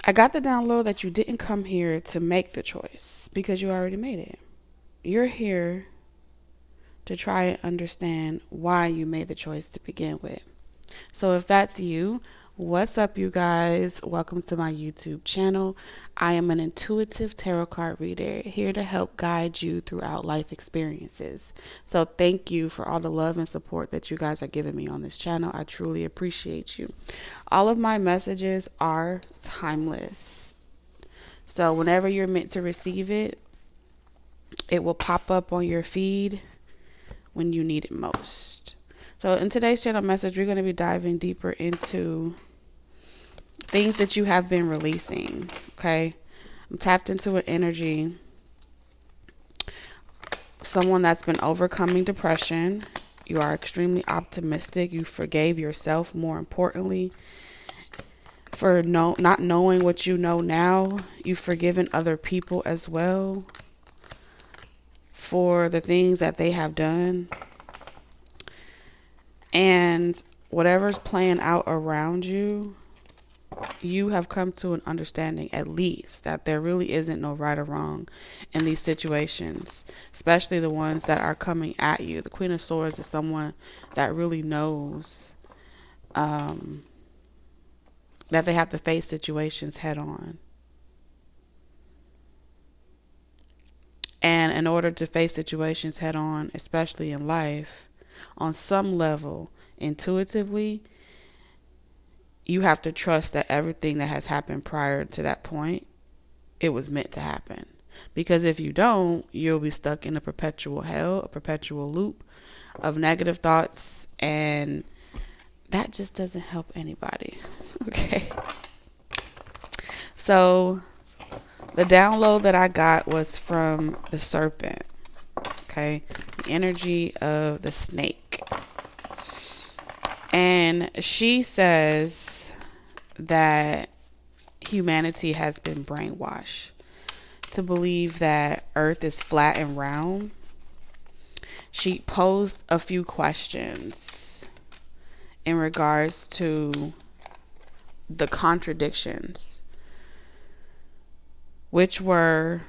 I got the download that you didn't come here to make the choice because you already made it. You're here to try and understand why you made the choice to begin with. So if that's you, what's up, you guys? Welcome to my YouTube channel. I am an intuitive tarot card reader here to help guide you throughout life experiences. So thank you for all the love and support that you guys are giving me on this channel. I truly appreciate you. All of my messages are timeless. So whenever you're meant to receive it, it will pop up on your feed when you need it most. So in today's channel message, we're going to be diving deeper into things that you have been releasing. Okay. I'm tapped into an energy. Someone that's been overcoming depression. You are extremely optimistic. You forgave yourself, more importantly, for not knowing what you know now. You've forgiven other people as well for the things that they have done. And whatever's playing out around you, you have come to an understanding, at least, that there really isn't no right or wrong in these situations, especially the ones that are coming at you. The Queen of Swords is someone that really knows that they have to face situations head on. And in order to face situations head on, especially in life, on some level, intuitively, you have to trust that everything that has happened prior to that point, it was meant to happen. Because if you don't, you'll be stuck in a perpetual hell, a perpetual loop of negative thoughts, and that just doesn't help anybody. Okay. So the download that I got was from the serpent. Okay. The energy of the snake. And she says that humanity has been brainwashed to believe that Earth is flat and round. She posed a few questions in regards to the contradictions, which were,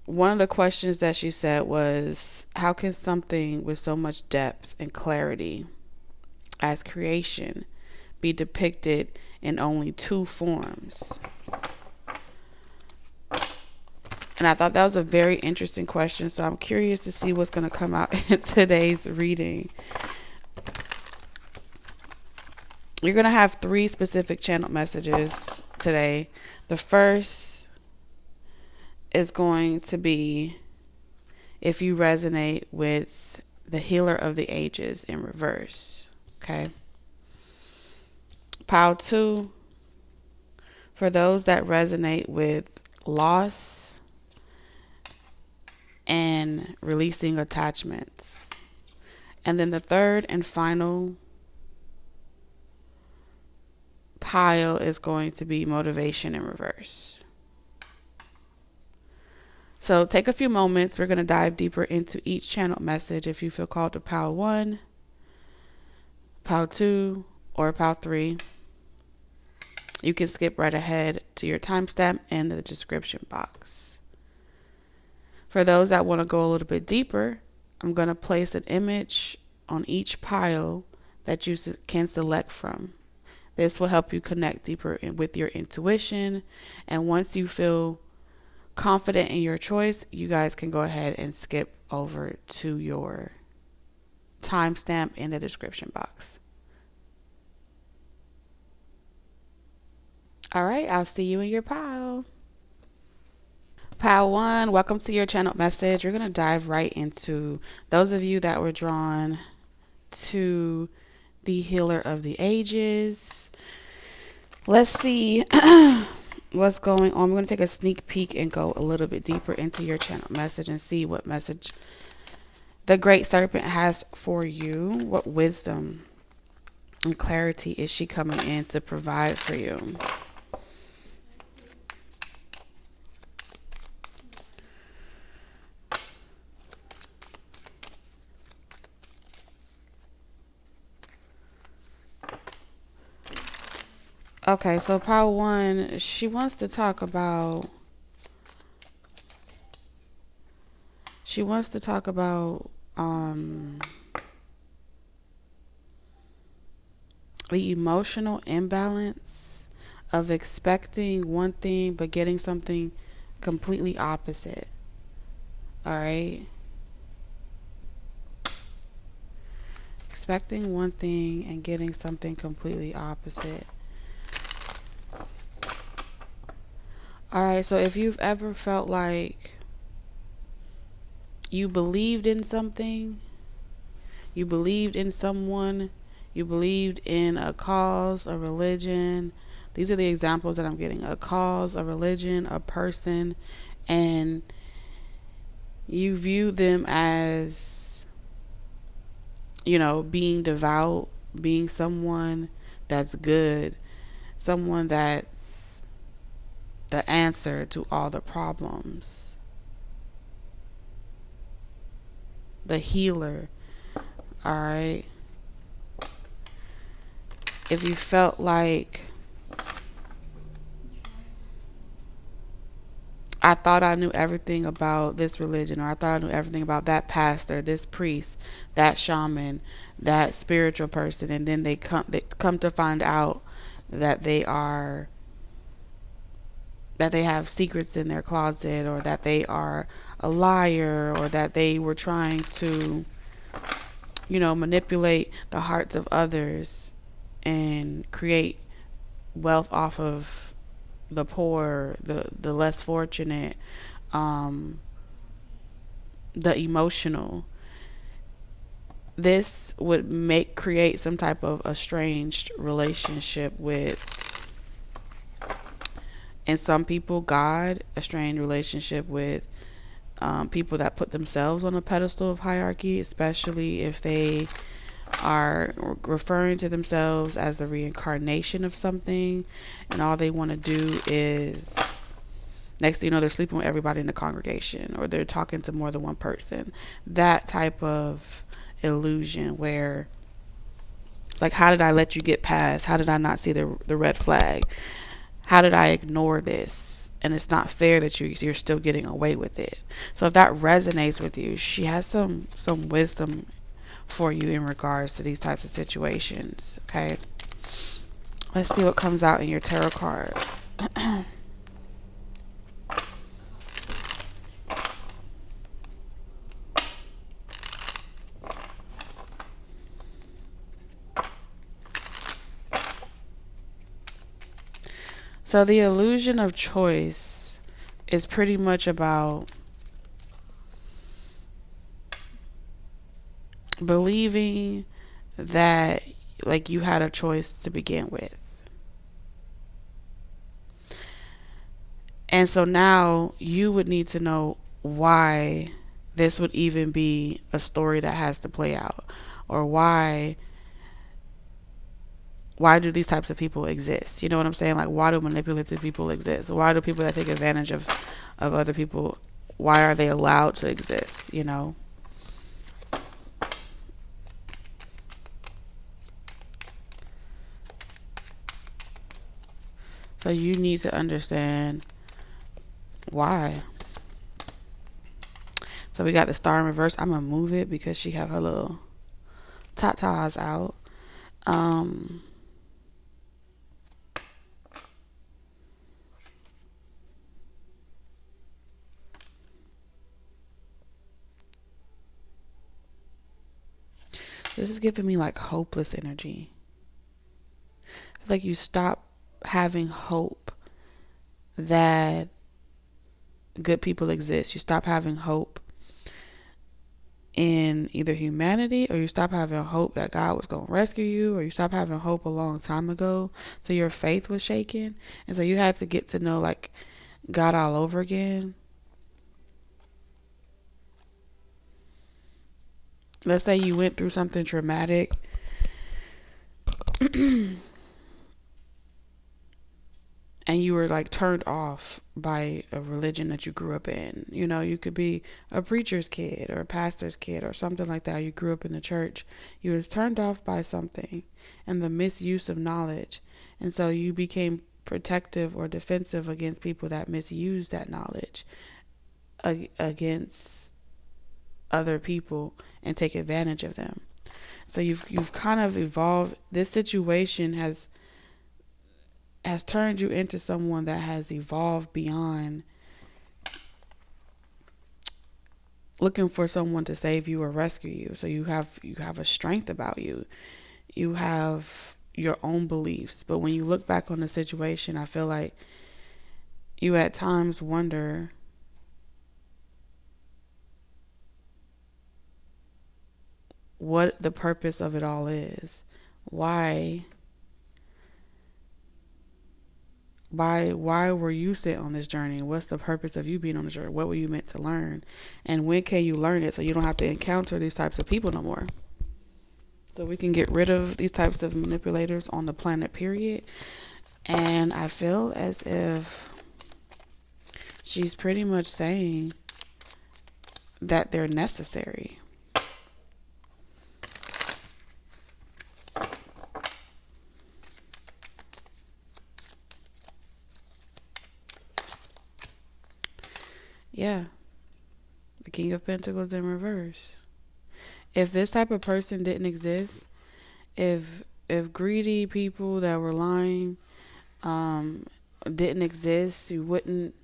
one of the questions that she said was, how can something with so much depth and clarity as creation be depicted in only two forms? And I thought that was a very interesting question. So I'm curious to see what's going to come out in today's reading. You're going to have 3 specific channel messages today. The first is going to be if you resonate with the Healer of the Ages in reverse. Okay. Pile 2, for those that resonate with loss and releasing attachments. And then the third and final pile is going to be motivation in reverse. So take a few moments. We're going to dive deeper into each channel message. If you feel called to pile 1, pile 2, or pile 3, you can skip right ahead to your timestamp in the description box. For those that want to go a little bit deeper, I'm going to place an image on each pile that you can select from. This will help you connect deeper with your intuition. And once you feel confident in your choice, you guys can go ahead and skip over to your timestamp in the description box. All right, I'll see you in your pile. Pile 1, welcome to your channel message. We're going to dive right into those of you that were drawn to the Healer of the Ages. Let's see what's going on. We're going to take a sneak peek and go a little bit deeper into your channel message and see what message the Great Serpent has for you. What wisdom and clarity is she coming in to provide for you? Okay, so pile one, she wants to talk about. She wants to talk about the emotional imbalance of expecting one thing but getting something completely opposite. All right. Expecting one thing and getting something completely opposite. All right. So if you've ever felt like you believed in something, you believed in someone, you believed in a cause, a religion. These are the examples that I'm getting: a cause, a religion, a person, and you view them as, being devout, being someone that's good, someone that's the answer to all the problems, the healer. All right. If you felt like, I thought I knew everything about this religion, or I thought I knew everything about that pastor, this priest, that shaman, that spiritual person, and then they come to find out that they have secrets in their closet, or that they are a liar, or that they were trying to, manipulate the hearts of others and create wealth off of the poor, the less fortunate, um, the emotional. This would create some type of estranged relationship with, and some people, God, a strained relationship with people that put themselves on a pedestal of hierarchy, especially if they are referring to themselves as the reincarnation of something, and all they want to do is, next thing you know, they're sleeping with everybody in the congregation, or they're talking to more than one person. That type of illusion where it's like, how did I let you get past? How did I not see the red flag? How did I ignore this? And it's not fair that you're still getting away with it. So if that resonates with you, she has some wisdom for you in regards to these types of situations. Okay, let's see what comes out in your tarot cards. So the illusion of choice is pretty much about believing that, like, you had a choice to begin with. And so now you would need to know why this would even be a story that has to play out, or why do these types of people exist? You know what I'm saying? Like, why do manipulative people exist? Why do people that take advantage of other people, why are they allowed to exist, So you need to understand why. So we got the star in reverse. I'm gonna move it because she have her little tatas out. This is giving me like hopeless energy. It's like you stop having hope that good people exist. You stop having hope in either humanity, or you stop having hope that God was going to rescue you, or you stop having hope a long time ago. So your faith was shaken. And so you had to get to know, like, God all over again. Let's say you went through something traumatic and you were like turned off by a religion that you grew up in. You know, you could be a preacher's kid or a pastor's kid or something like that. You grew up in the church. You was turned off by something and the misuse of knowledge. And so you became protective or defensive against people that misuse that knowledge against other people and take advantage of them. So you've kind of evolved. This situation has turned you into someone that has evolved beyond looking for someone to save you or rescue you. So you have a strength about you. You have your own beliefs. But when you look back on the situation, I feel like you at times wonder what the purpose of it all is. Why were you sent on this journey? What's the purpose of you being on the journey? What were you meant to learn? And when can you learn it so you don't have to encounter these types of people no more? So we can get rid of these types of manipulators on the planet, period. And I feel as if she's pretty much saying that they're necessary. Yeah. The King of Pentacles in reverse. If this type of person didn't exist, if greedy people that were lying didn't exist, you wouldn't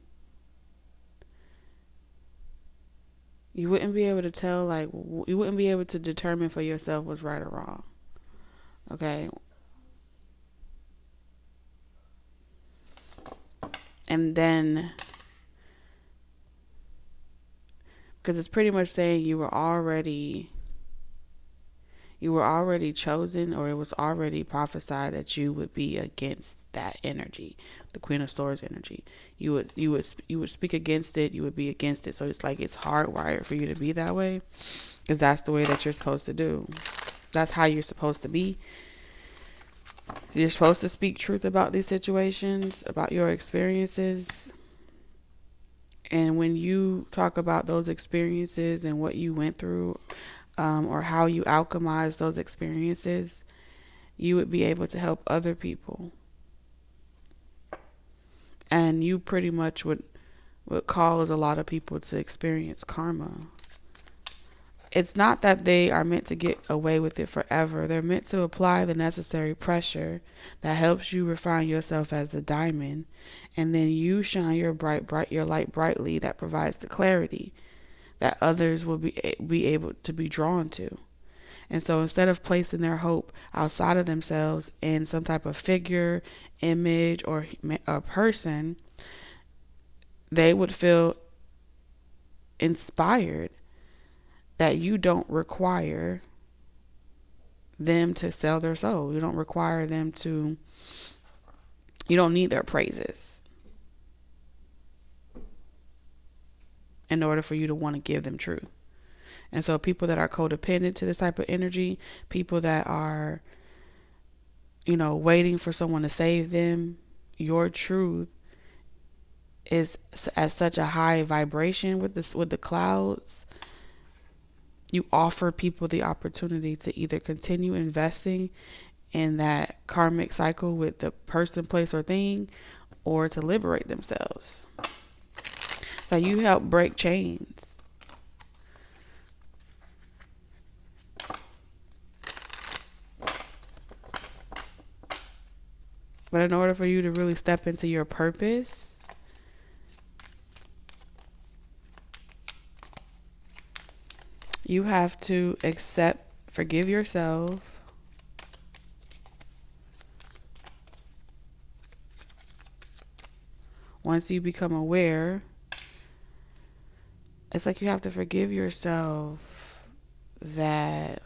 be able to tell, like, you wouldn't be able to determine for yourself what's right or wrong. Okay? And then, because it's pretty much saying you were already chosen, or it was already prophesied that you would be against that energy, the Queen of Swords energy. You would speak against it. You would be against it. So it's like it's hardwired for you to be that way, because that's the way that you're supposed to do. That's how you're supposed to be. You're supposed to speak truth about these situations, about your experiences. And when you talk about those experiences and what you went through, or how you alchemize those experiences, you would be able to help other people. And you pretty much would cause a lot of people to experience karma. It's not that they are meant to get away with it forever. They're meant to apply the necessary pressure that helps you refine yourself as a diamond. And then you shine your light brightly, that provides the clarity that others will be able to be drawn to. And so instead of placing their hope outside of themselves in some type of figure, image, or a person, they would feel inspired that you don't require them to sell their soul. You don't require them to, you don't need their praises in order for you to want to give them truth. And so people that are codependent to this type of energy, people that are, waiting for someone to save them, your truth is at such a high vibration with the clouds. You offer people the opportunity to either continue investing in that karmic cycle with the person, place, or thing, or to liberate themselves. So you help break chains. But in order for you to really step into your purpose, you have to forgive yourself, once you become aware, it's like you have to forgive yourself that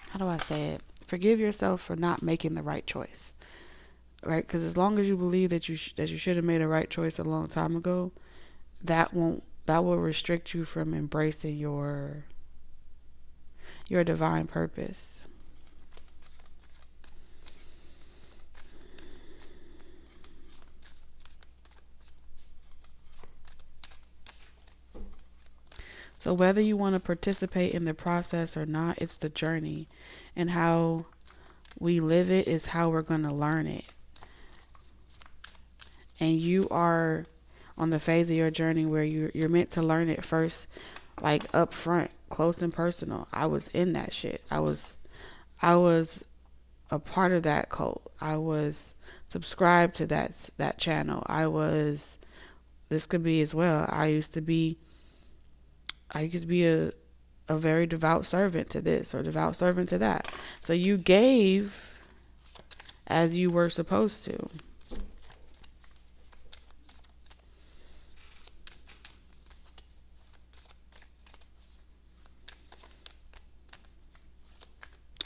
how do I say it? Forgive yourself for not making the right choice. Right? Because as long as you believe that you should have made a right choice a long time ago, that will restrict you from embracing your your divine purpose. So whether you want to participate in the process or not, it's the journey. And how we live it is how we're going to learn it. And you are on the phase of your journey where you're meant to learn it first, like up front, close and personal. I was in that shit. I was a part of that cult. I was subscribed to that channel. This could be as well. I used to be a very devout servant to this or devout servant to that. So you gave as you were supposed to.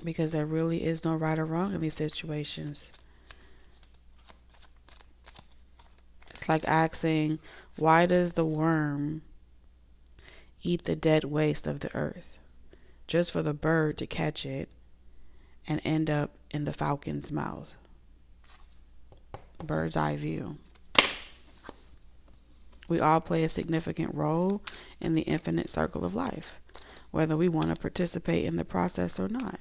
Because there really is no right or wrong in these situations. It's like asking, why does the worm eat the dead waste of the earth just for the bird to catch it and end up in the falcon's mouth? Bird's eye view. We all play a significant role in the infinite circle of life, whether we want to participate in the process or not.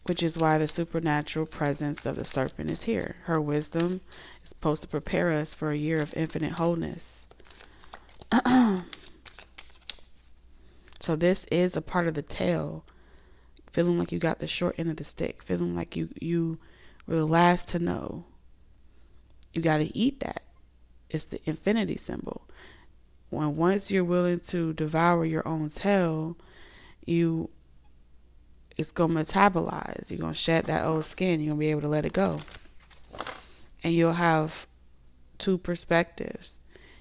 Which is why the supernatural presence of the serpent is here. Her wisdom is supposed to prepare us for a year of infinite wholeness. So this is a part of the tale. Feeling like you got the short end of the stick. Feeling like you were the last to know. You got to eat that. It's the infinity symbol. Once you're willing to devour your own tail, it's going to metabolize. You're going to shed that old skin. You're going to be able to let it go. And you'll have two perspectives.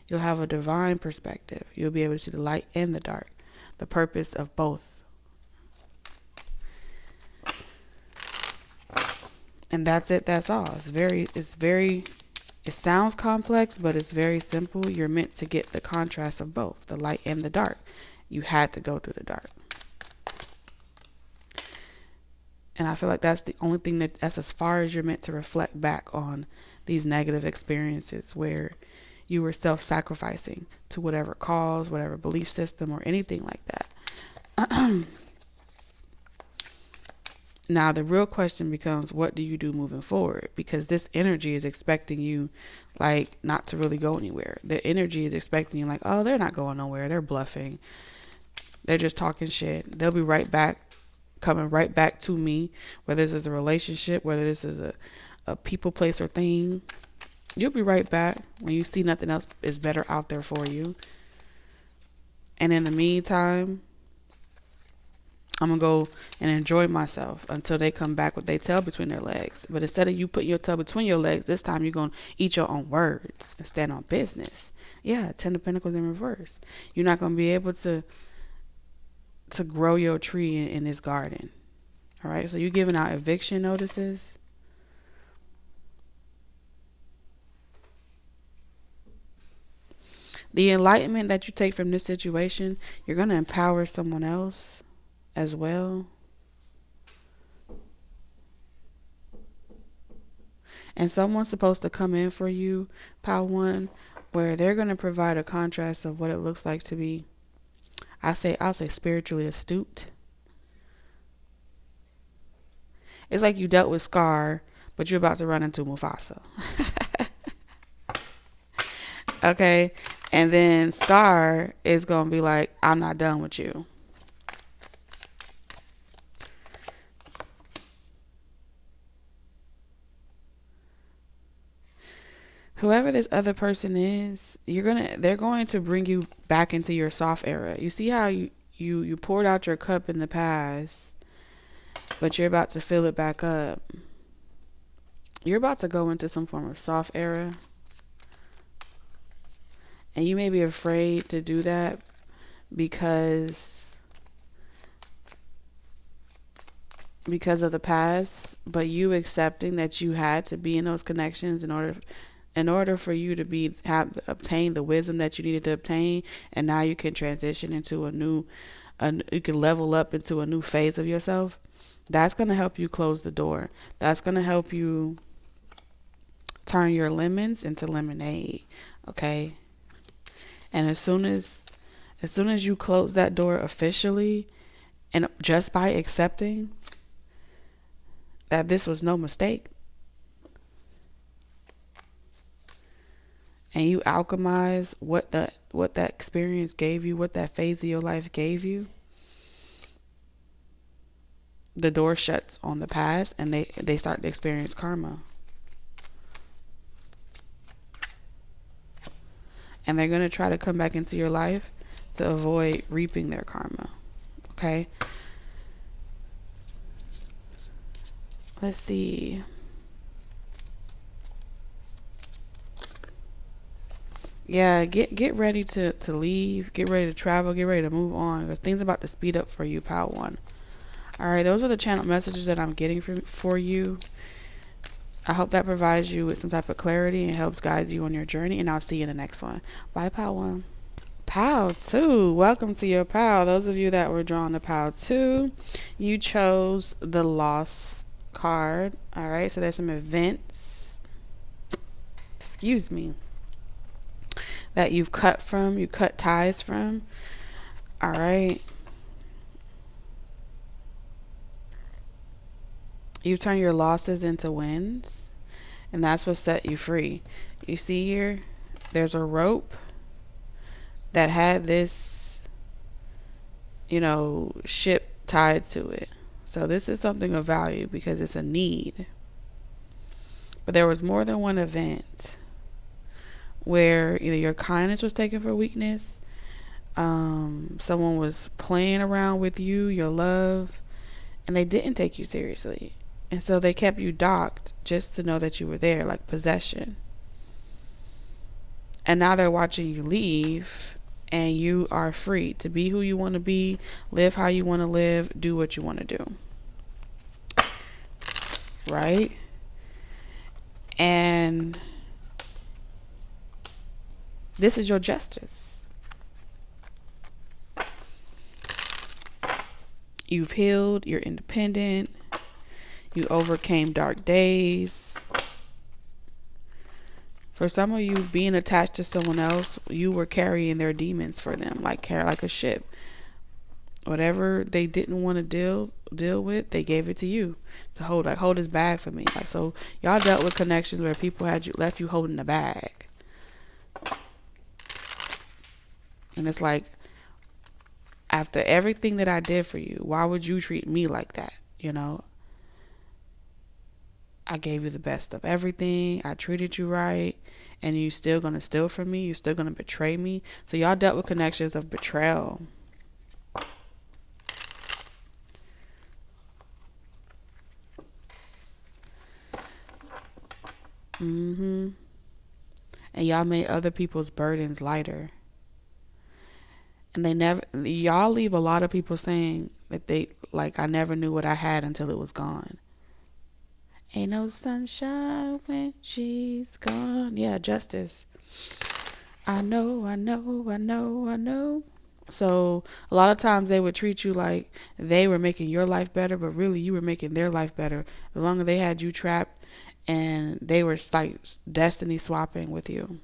You'll have a divine perspective. You'll be able to see the light and the dark. The purpose of both. And that's it. That's all. It sounds complex, but it's very simple. You're meant to get the contrast of both, the light and the dark. You had to go through the dark. And I feel like that's the only thing that's as far as you're meant to reflect back on these negative experiences where you were self-sacrificing to whatever cause, whatever belief system, or anything like that. Now, the real question becomes, what do you do moving forward? Because this energy is expecting you, like, not to really go anywhere. The energy is expecting you, like, oh, they're not going nowhere. They're bluffing. They're just talking shit. They'll be right back. Coming right back to me, whether this is a relationship, whether this is a people, place, or thing. You'll be right back when you see nothing else is better out there for you. And in the meantime, I'm going to go and enjoy myself until they come back with their tail between their legs. But instead of you putting your tail between your legs, this time you're going to eat your own words and stand on business. Yeah, 10 of Pentacles in reverse. You're not going to be able to grow your tree in this garden. All right, so you're giving out eviction notices. The enlightenment that you take from this situation, you're going to empower someone else as well. And someone's supposed to come in for you, Pile 1, where they're going to provide a contrast of what it looks like to be, I'll say spiritually astute. It's like you dealt with Scar, but you're about to run into Mufasa. Okay? And then Scar is going to be like, I'm not done with you. Whoever this other person is, they're going to bring you back into your soft era. You see how you poured out your cup in the past, but you're about to fill it back up. You're about to go into some form of soft era. And you may be afraid to do that because of the past, but you accepting that you had to be in those connections in order in order for you to obtain the wisdom that you needed to obtain, and now you can transition into you can level up into a new phase of yourself. That's going to help you close the door. That's going to help you turn your lemons into lemonade. Okay. And as soon as you close that door officially, and just by accepting that this was no mistake, and you alchemize what that experience gave you, what that phase of your life gave you, the door shuts on the past, and they start to experience karma. And they're going to try to come back into your life to avoid reaping their karma. Okay? Let's see. Yeah, get ready to leave. Get ready to travel. Get ready to move on, because things are about to speed up for you, Pile 1. All right, those are the channel messages that I'm getting for you. I hope that provides you with some type of clarity and helps guide you on your journey. And I'll see you in the next one. Bye, Pile 1. Pile 2. Welcome to your pile. Those of you that were drawn to Pile 2, you chose the Lost card. All right, so there's some events. Excuse me. That you cut ties from. All right. You turn your losses into wins, and that's what set you free. You see here, there's a rope that had this, ship tied to it. So this is something of value because it's a need. But there was more than one event where either your kindness was taken for weakness, someone was playing around with you, your love, and they didn't take you seriously. And so they kept you docked just to know that you were there, like possession. And now they're watching you leave, and you are free to be who you want to be, live how you want to live, do what you want to do. Right? And this is your justice. You've healed, you're independent. You overcame dark days. For some of you, being attached to someone else, you were carrying their demons for them, like a ship. Whatever they didn't want to deal with, they gave it to you to hold. Like, hold this bag for me. Like, so y'all dealt with connections where people left you holding the bag, and it's like, after everything that I did for you, why would you treat me like that? I gave you the best of everything. I treated you right. And you still going to steal from me. You're still going to betray me. So y'all dealt with connections of betrayal. And y'all made other people's burdens lighter. And y'all leave a lot of people saying that I never knew what I had until it was gone. Ain't no sunshine when she's gone. Yeah, justice. I know. So a lot of times they would treat you like they were making your life better, but really you were making their life better. The longer they had you trapped, and they were like destiny swapping with you.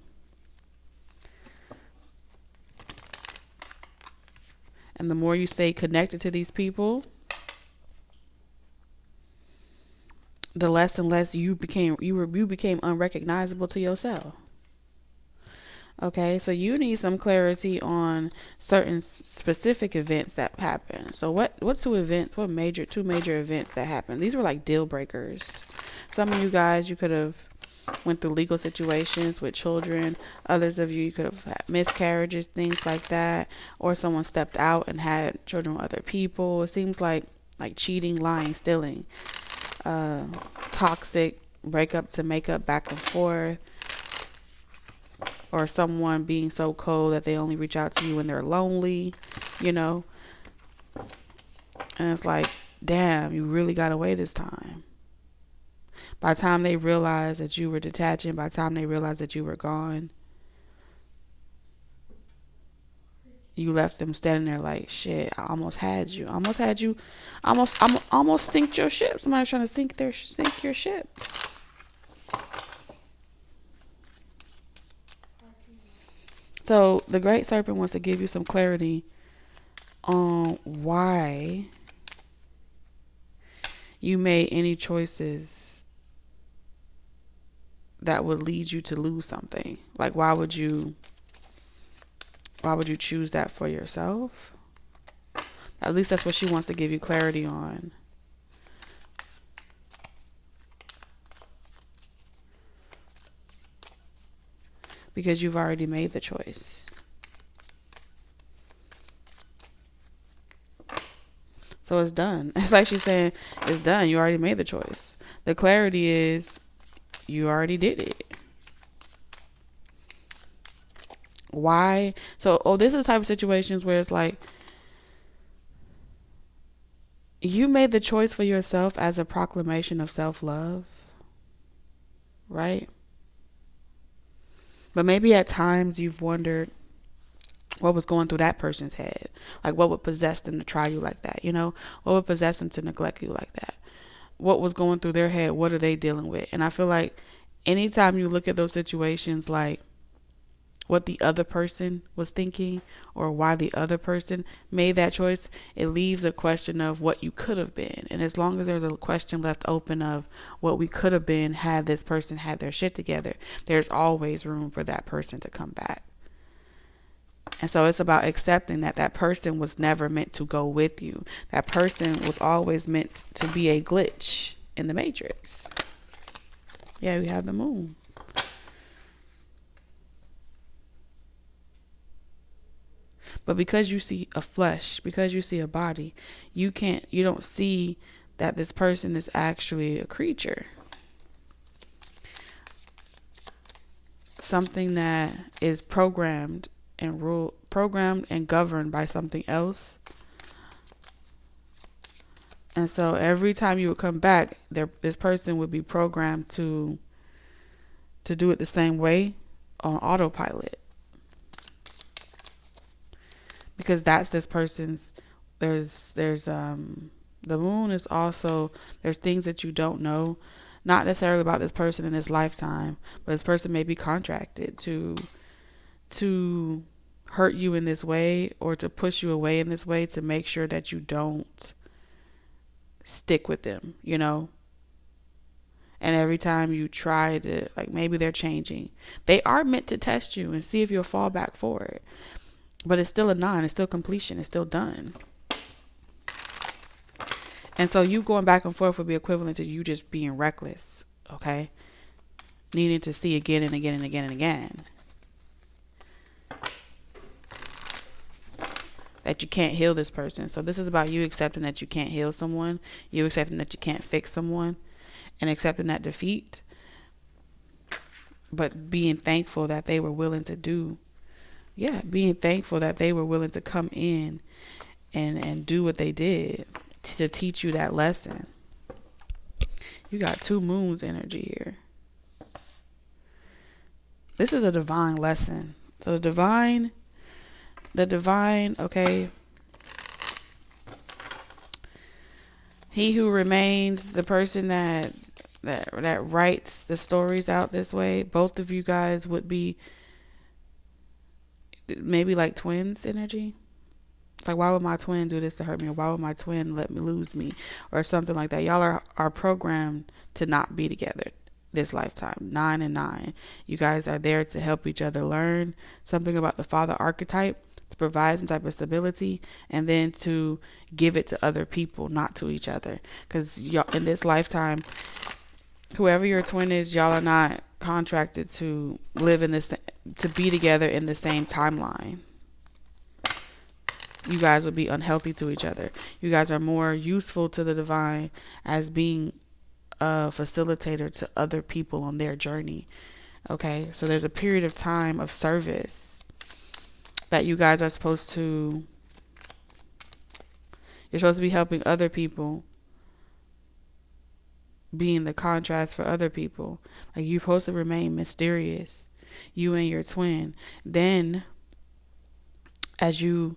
And the more you stay connected to these people, the less and less you became unrecognizable to yourself. Okay, so you need some clarity on certain specific events that happen. So what two major events that happened? These were like deal breakers. Some of you guys, you could have went through legal situations with children. Others of you could have had miscarriages, things like that, or someone stepped out and had children with other people. It seems like cheating, lying, stealing. Toxic breakup to make up, back and forth, or someone being so cold that they only reach out to you when they're lonely, and it's like, damn, you really got away this time. By the time they realized that you were detaching, by the time they realized that you were gone, you left them standing there like, shit, I almost had you. Almost sinked your ship. Somebody's trying to sink your ship. So the Great Serpent wants to give you some clarity on why you made any choices that would lead you to lose something. Like, why would you choose that for yourself? At least that's what she wants to give you clarity on. Because you've already made the choice. So it's done. It's like she's saying, it's done. You already made the choice. The clarity is, you already did it. Why? So, this is the type of situations where it's like, you made the choice for yourself as a proclamation of self-love, right? But maybe at times you've wondered what was going through that person's head. Like, what would possess them to try you like that? You know, what would possess them to neglect you like that? What was going through their head? What are they dealing with? And I feel like anytime you look at those situations, like what the other person was thinking or why the other person made that choice, it leaves a question of what you could have been. And as long as there's a question left open of what we could have been had this person had their shit together, there's always room for that person to come back. And so it's about accepting that that person was never meant to go with you. That person was always meant to be a glitch in the matrix. Yeah, we have the moon. But because you see a flesh, because you see a body, you don't see that this person is actually a creature. Something that is programmed and governed by something else. And so every time you would come back, this person would be programmed to do it the same way on autopilot. Because that's this person's, there's the moon is also, there's things that you don't know, not necessarily about this person in this lifetime, but this person may be contracted to hurt you in this way or to push you away in this way to make sure that you don't stick with them, you know? And every time you try to, like, maybe they're changing. They are meant to test you and see if you'll fall back for it. But it's still a 9. It's still completion. It's still done. And so you going back and forth would be equivalent to you just being reckless, okay? Needing to see again and again and again and again. That you can't heal this person. So this is about you accepting that you can't heal someone. You accepting that you can't fix someone. And accepting that defeat. But being thankful that they were willing to do. Yeah, being thankful that they were willing to come in and do what they did to teach you that lesson. You got 2 moons energy here. This is a divine lesson. So the divine, okay. He who remains, the person that writes the stories out this way, both of you guys would be maybe like twins energy. It's like, why would my twin do this to hurt me? Or why would my twin let me lose me? Or something like that. Y'all are programmed to not be together this lifetime. 9 and 9. You guys are there to help each other learn something about the father archetype, to provide some type of stability, and then to give it to other people, not to each other. Because y'all in this lifetime, whoever your twin is, y'all are not contracted to live in this, to be together in the same timeline. You guys would be unhealthy to each other. You guys are more useful to the divine as being a facilitator to other people on their journey. Okay, so there's a period of time of service that you guys are supposed to, you're supposed to be helping other people being the contrast for other people. Like, you're supposed to remain mysterious, you and your twin. Then as you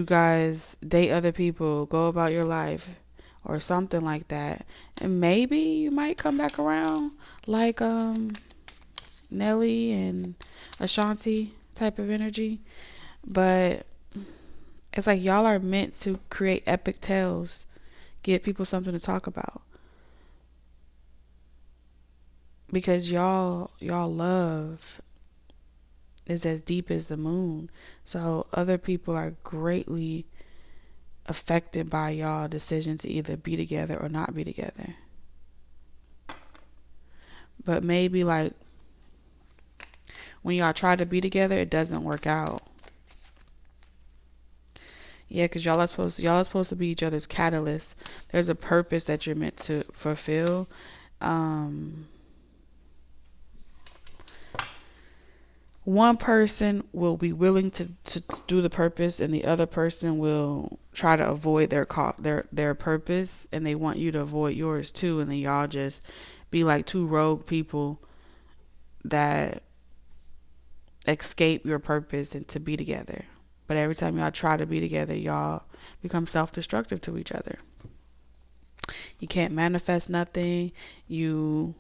guys date other people, go about your life or something like that, and maybe you might come back around like Nelly and Ashanti type of energy. But it's like y'all are meant to create epic tales, give people something to talk about, because y'all love is as deep as the moon. So other people are greatly affected by y'all decision to either be together or not be together. But maybe like when y'all try to be together, it doesn't work out. Yeah, because y'all are supposed to be each other's catalyst. There's a purpose that you're meant to fulfill. One person will be willing to do the purpose, and the other person will try to avoid their purpose, and they want you to avoid yours too. And then y'all just be like two rogue people that escape your purpose and to be together. But every time y'all try to be together, y'all become self-destructive to each other. You can't manifest nothing. You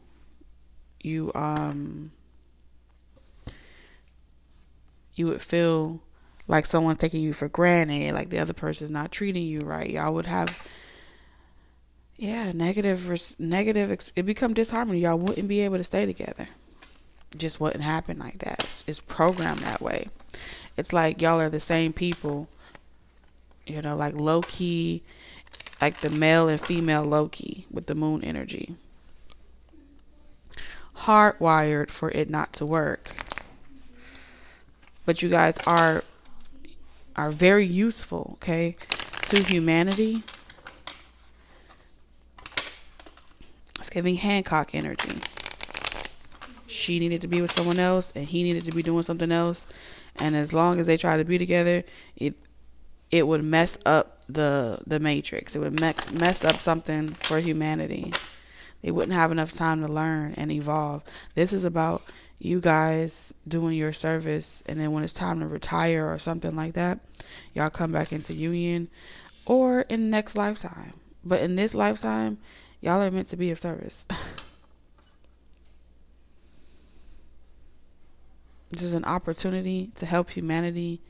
would feel like someone's taking you for granted, like the other person's not treating you right. Y'all would have, negative. It become disharmony. Y'all wouldn't be able to stay together. Just wouldn't happen like that. It's programmed that way. It's like y'all are the same people, like low key, like the male and female low key with the moon energy. Hardwired for it not to work. But you guys are very useful, okay, to humanity. It's giving Hancock energy. She needed to be with someone else, and he needed to be doing something else. And as long as they try to be together, it would mess up the matrix. It would mess up something for humanity. They wouldn't have enough time to learn and evolve. This is about you guys doing your service, and then when it's time to retire or something like that, y'all come back into union, or in the next lifetime. But in this lifetime, y'all are meant to be of service. This is an opportunity to help humanity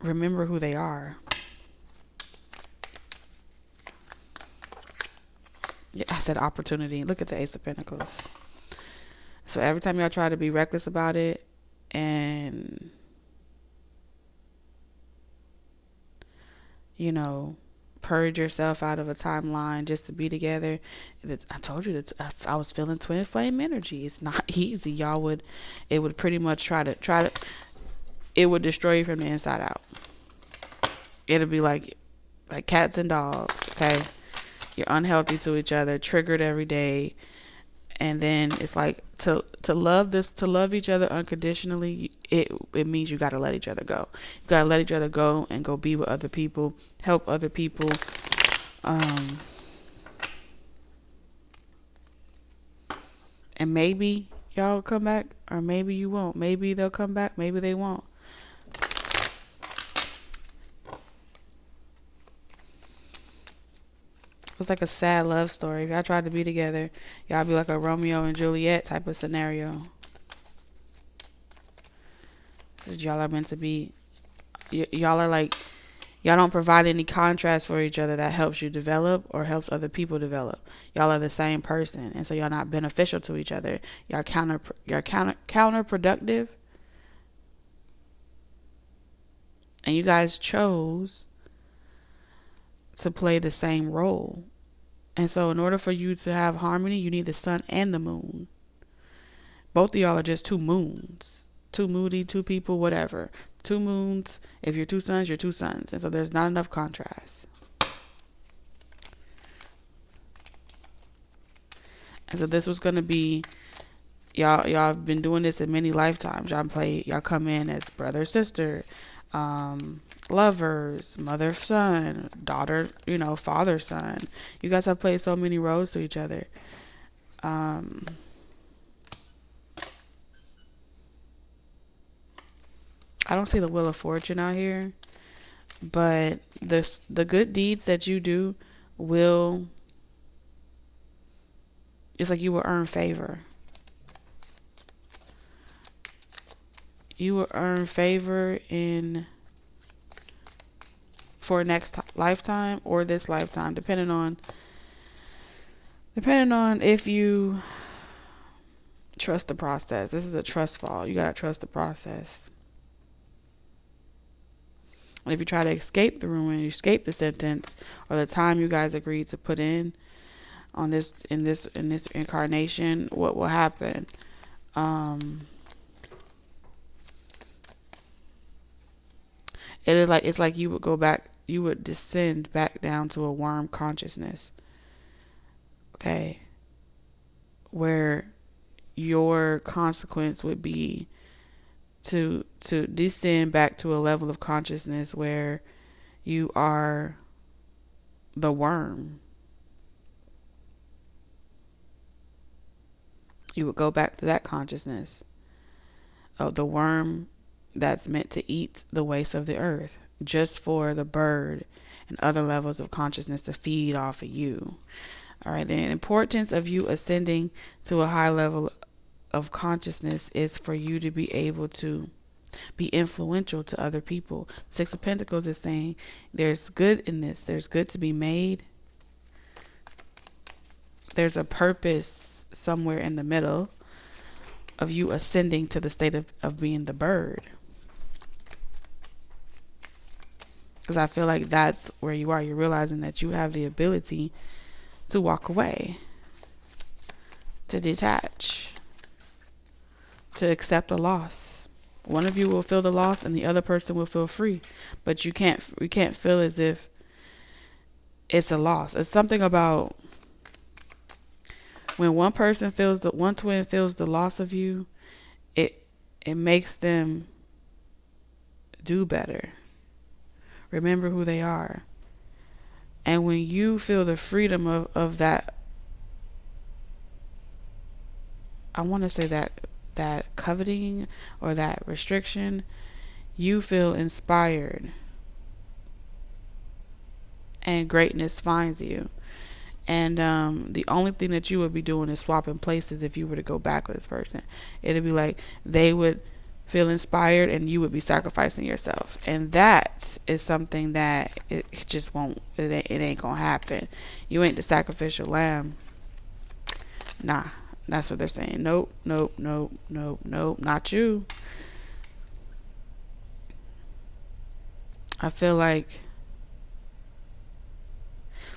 remember who they are. Yeah, I said opportunity. Look at the Ace of Pentacles. So every time y'all try to be reckless about it and, purge yourself out of a timeline just to be together, I told you that I was feeling twin flame energy. It's not easy. It would pretty much try to, it would destroy you from the inside out. It'll be like cats and dogs, okay? You're unhealthy to each other, triggered every day. And then it's like to love each other unconditionally, it means you got to let each other go. You got to let each other go and go be with other people, help other people. And maybe y'all come back, or maybe you won't. Maybe they'll come back, maybe they won't. It's like a sad love story. If y'all tried to be together, y'all be like a Romeo and Juliet type of scenario. Y'all are meant to be. Y'all are like, y'all don't provide any contrast for each other that helps you develop or helps other people develop. Y'all are the same person, and so y'all not beneficial to each other. Y'all counterproductive, and you guys chose to play the same role. And so in order for you to have harmony, you need the sun and the moon. Both of y'all are just two moons. Two moody, two people, whatever. Two moons. If you're two suns, you're two suns. And so there's not enough contrast. And so this was going to be, y'all have been doing this in many lifetimes. Y'all come in as brother, sister, lovers, mother, son, daughter, father, son. You guys have played so many roles to each other. I don't see the Wheel of Fortune out here, but the good deeds that you do will, it's like you will earn favor. You will earn favor for next lifetime or this lifetime, depending on if you trust the process. This is a trust fall. You gotta trust the process. And if you try to escape the ruin, you escape the sentence or the time you guys agreed to put in on this in this incarnation, what will happen? It's like you would go back, you would descend back down to a worm consciousness. Okay. Where your consequence would be to descend back to a level of consciousness where you are the worm. You would go back to that consciousness of the worm that's meant to eat the waste of the earth, just for the bird and other levels of consciousness to feed off of you. All right, the importance of you ascending to a high level of consciousness is for you to be able to be influential to other people. Six of Pentacles is saying there's good in this. There's good to be made. There's a purpose somewhere in the middle of you ascending to the state of being the bird. Because I feel like that's where you are. You're realizing that you have the ability to walk away, to detach, to accept a loss. One of you will feel the loss and the other person will feel free. But we can't feel as if it's a loss. It's something about when one twin feels the loss of you, it makes them do better. Remember who they are. And when you feel the freedom of that, I want to say that coveting or that restriction, you feel inspired and greatness finds you. And the only thing that you would be doing is swapping places if you were to go back with this person. It'd be like they would feel inspired and you would be sacrificing yourself. And that is something that it just won't, it ain't gonna happen. You ain't the sacrificial lamb. Nah, that's what they're saying. Nope, not you. I feel like,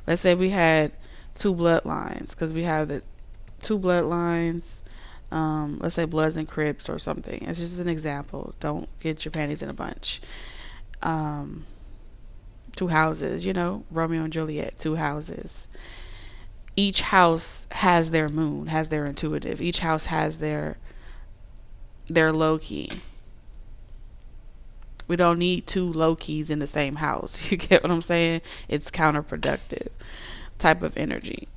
let's say we had two bloodlines, because we have the two bloodlines. Let's say Bloods and Crips or something. It's just an example. Don't get your panties in a bunch. Two houses, Romeo and Juliet, two houses. Each house has their moon, has their intuitive. Each house has their low-key. We don't need two low-keys in the same house. You get what I'm saying? It's counterproductive type of energy.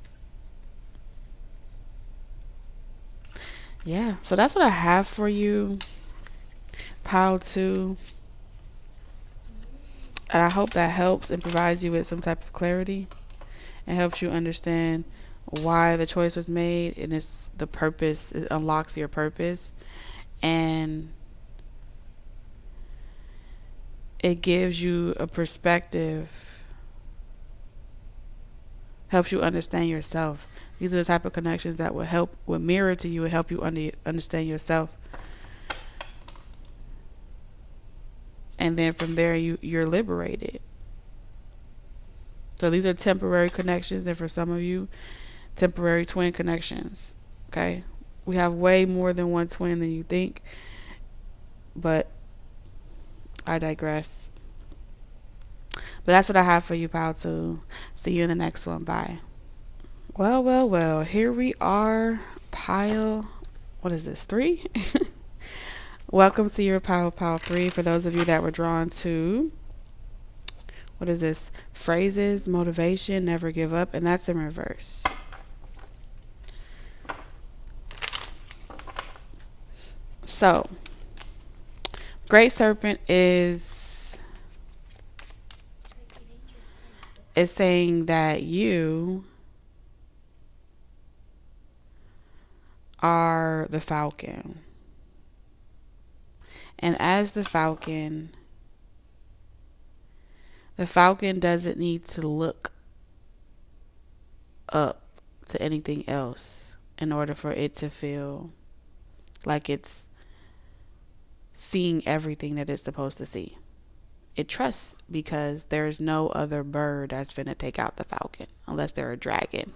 Yeah, so that's what I have for you, pile 2. And I hope that helps and provides you with some type of clarity and helps you understand why the choice was made, and it's the purpose. It unlocks your purpose, and it gives you a perspective, helps you understand yourself. These are the type of connections that will mirror to you and help you understand yourself. And then from there, you're liberated. So these are temporary connections, and for some of you, temporary twin connections. Okay? We have way more than one twin than you think. But I digress. But that's what I have for you, pal 2. See you in the next one. Bye. Well. Here we are. Pile, what is this, 3? Welcome to your Power 3. For those of you that were drawn to, what is this? Phrases, motivation, never give up, and that's in reverse. So, Great Serpent is saying that you are the falcon. And as the falcon doesn't need to look up to anything else in order for it to feel like it's seeing everything that it's supposed to see. It trusts because there's no other bird that's going to take out the falcon unless they're a dragon.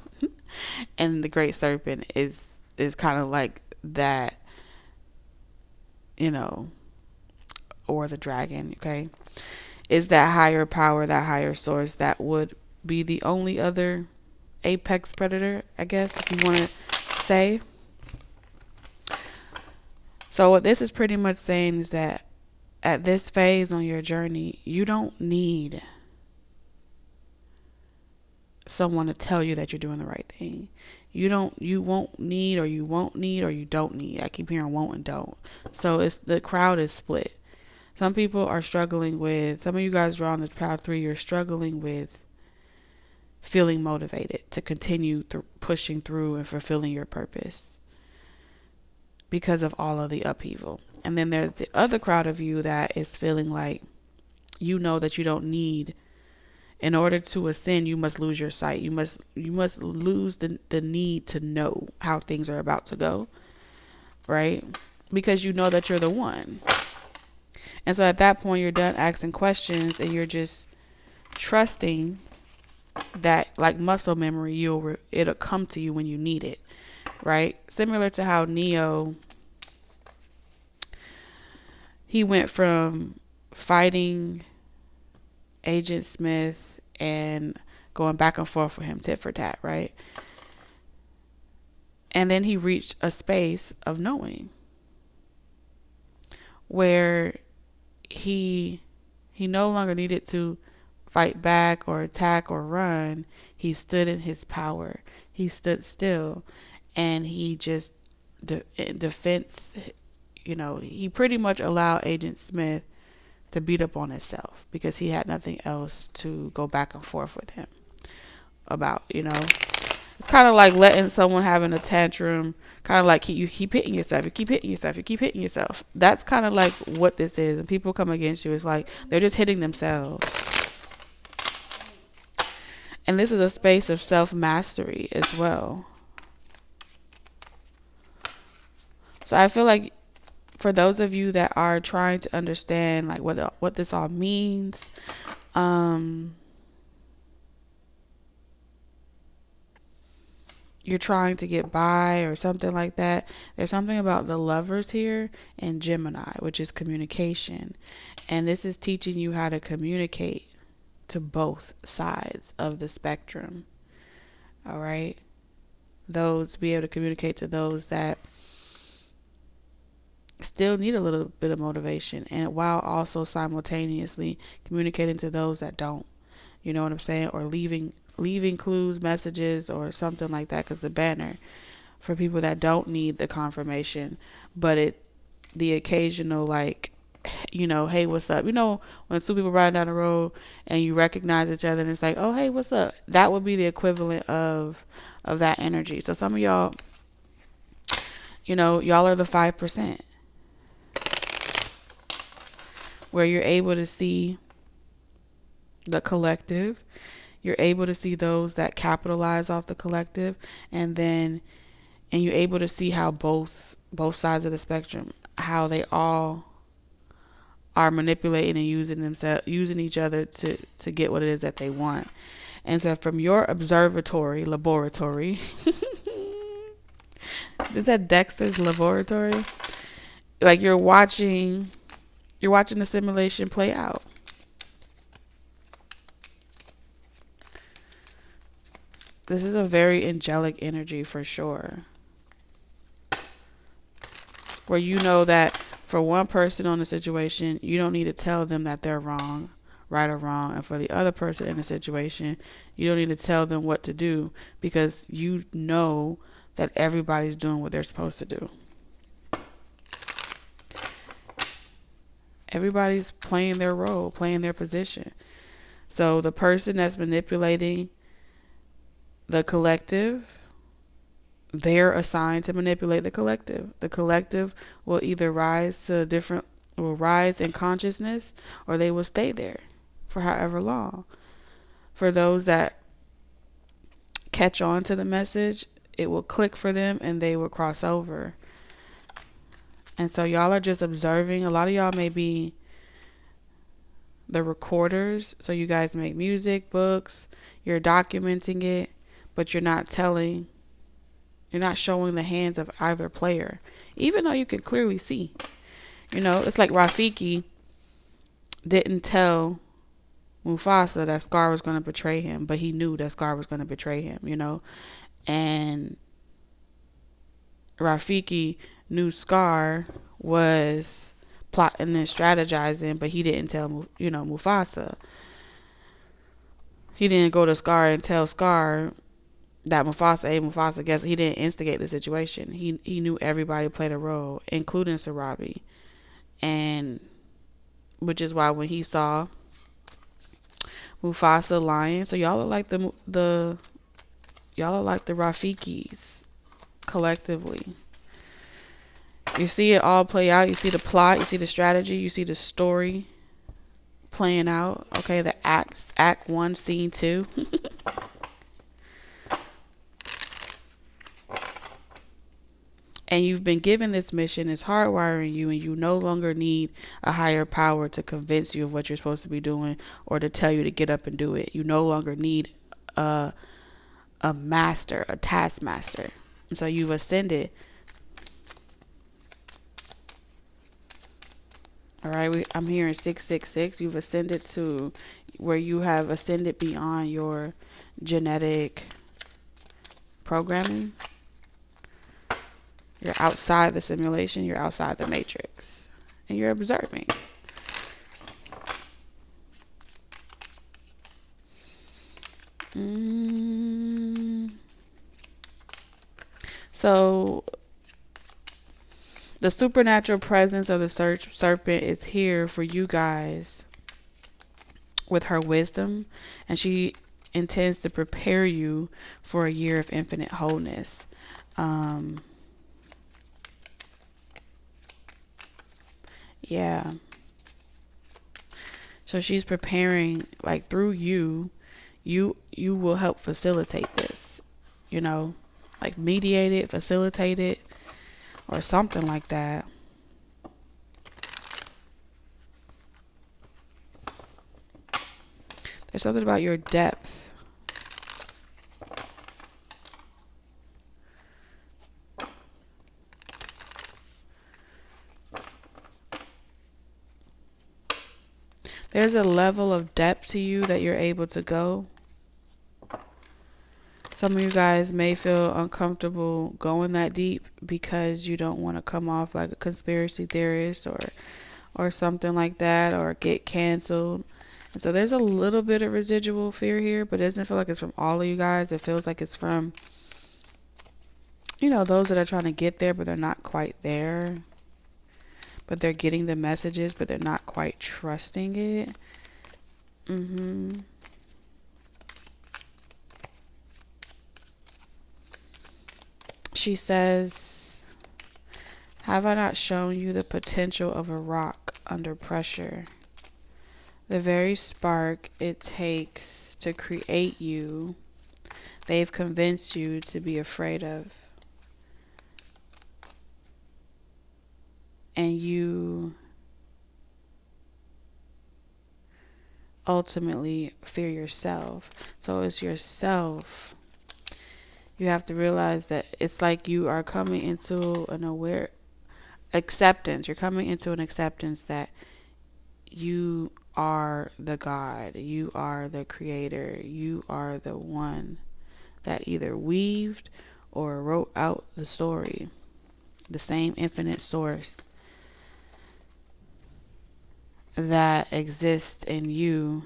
And the Great Serpent is kind of like that, or the dragon, okay? Is that higher power, that higher source that would be the only other apex predator, I guess, if you want to say. So what this is pretty much saying is that at this phase on your journey, you don't need someone to tell you that you're doing the right thing. You won't need, or you don't need. I keep hearing won't and don't. So the crowd is split. Some people are struggling with, some of you guys drawn the Power 3, you're struggling with feeling motivated to continue pushing through and fulfilling your purpose because of all of the upheaval. And then there's the other crowd of you that is feeling like that you don't need. In order to ascend, you must lose your sight. You must lose the need to know how things are about to go, right? Because you know that you're the one. And so at that point, you're done asking questions and you're just trusting that, like muscle memory, it'll come to you when you need it, right? Similar to how Neo, he went from fighting Agent Smith and going back and forth with him, tit for tat, right? And then he reached a space of knowing where he no longer needed to fight back or attack or run. He stood in his power. He stood still, and he just defense. He pretty much allowed Agent Smith to beat up on himself because he had nothing else to go back and forth with him about. It's kind of like letting someone having a tantrum, kind of like you keep hitting yourself, you keep hitting yourself. That's kind of like what this is. And people come against you, it's like they're just hitting themselves. And this is a space of self-mastery as well. So I feel like for those of you that are trying to understand like what this all means, you're trying to get by or something like that, there's something about the Lovers here and Gemini, which is communication. And this is teaching you how to communicate to both sides of the spectrum. All right? Be able to communicate to those that still need a little bit of motivation, and while also simultaneously communicating to those that don't. You know what I'm saying? Or leaving clues, messages, or something like that, because the banner for people that don't need the confirmation, but the occasional like, hey, what's up? When two people riding down the road and you recognize each other and it's like, oh, hey, what's up? That would be the equivalent of that energy. So some of y'all, y'all are the 5%. Where you're able to see the collective, you're able to see those that capitalize off the collective, and you're able to see how both sides of the spectrum, how they all are manipulating and using each other to get what it is that they want. And so from your laboratory, is that Dexter's laboratory? Like you're watching the simulation play out. This is a very angelic energy for sure. Where that For one person on the situation, you don't need to tell them that they're wrong, right or wrong. And for the other person in the situation, you don't need to tell them what to do, because you know that everybody's doing what they're supposed to do. Everybody's playing their role, playing their position. So the person that's manipulating the collective, they're assigned to manipulate the collective. The collective will either rise in consciousness, or they will stay there for however long. For those that catch on to the message, it will click for them and they will cross over. And so y'all are just observing. A lot of y'all may be the recorders. So you guys make music, books, you're documenting it, but you're not showing the hands of either player, even though you can clearly see. It's like Rafiki didn't tell Mufasa that Scar was going to betray him, but he knew that Scar was going to betray him, and Rafiki knew Scar was plotting and strategizing, but he didn't tell, Mufasa. He didn't go to Scar and tell Scar that Mufasa, guess he didn't instigate the situation. He knew everybody played a role, including Sarabi. And which is why when he saw Mufasa lying, so y'all are like the Rafikis collectively. You see it all play out. You see the plot, you see the strategy, you see the story playing out. Okay, the act 1, scene 2. And you've been given this mission. It's hardwiring you, and you no longer need a higher power to convince you of what you're supposed to be doing, or to tell you to get up and do it. You no longer need a master, a taskmaster. And so you've ascended. All right, I'm hearing 666. You've ascended to where you have ascended beyond your genetic programming. You're outside the simulation. You're outside the matrix. And you're observing. So the supernatural presence of the serpent is here for you guys with her wisdom. And she intends to prepare you for a year of infinite wholeness. Yeah. So she's preparing, like, through you will help facilitate this, like mediate it, facilitate it, or something like that. There's something about your depth. There's a level of depth to you that you're able to go. Some of you guys may feel uncomfortable going that deep because you don't want to come off like a conspiracy theorist or something like that, or get canceled. And so there's a little bit of residual fear here, but it doesn't feel like it's from all of you guys. It feels like it's from, those that are trying to get there, but they're not quite there. But they're getting the messages, but they're not quite trusting it. She says, have I not shown you the potential of a rock under pressure? The very spark it takes to create you, they've convinced you to be afraid of. And you ultimately fear yourself. So it's yourself. You have to realize that it's like you are coming into an aware acceptance. You're coming into an acceptance that you are the God. You are the creator. You are the one that either weaved or wrote out the story. The same infinite source. that exists in you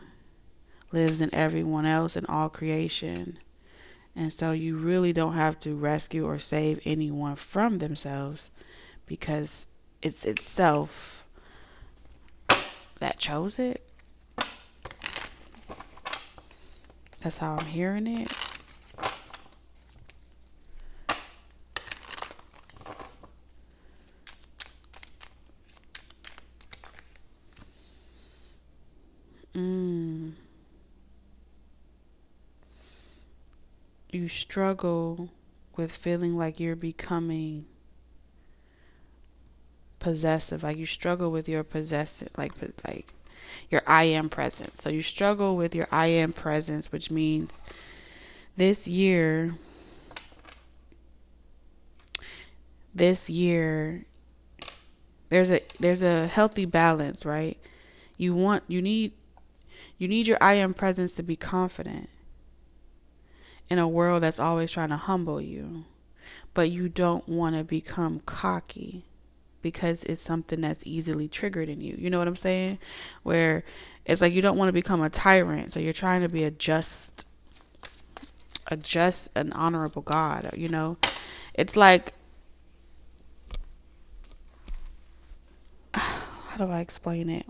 lives in everyone else and all creation. And so you really don't have to rescue or save anyone from themselves, because it's itself that chose it. That's how I'm hearing it. You struggle with feeling like you're becoming possessive. Like you struggle with your possessive, like your I am presence. So you struggle with your I am presence, which means this year, there's a healthy balance, right? You need your I am presence to be confident in a world that's always trying to humble you. But you don't want to become cocky, because it's something that's easily triggered in you. You know what I'm saying? Where it's like you don't want to become a tyrant, so you're trying to be a just and honorable God, you know? It's like, how do I explain it?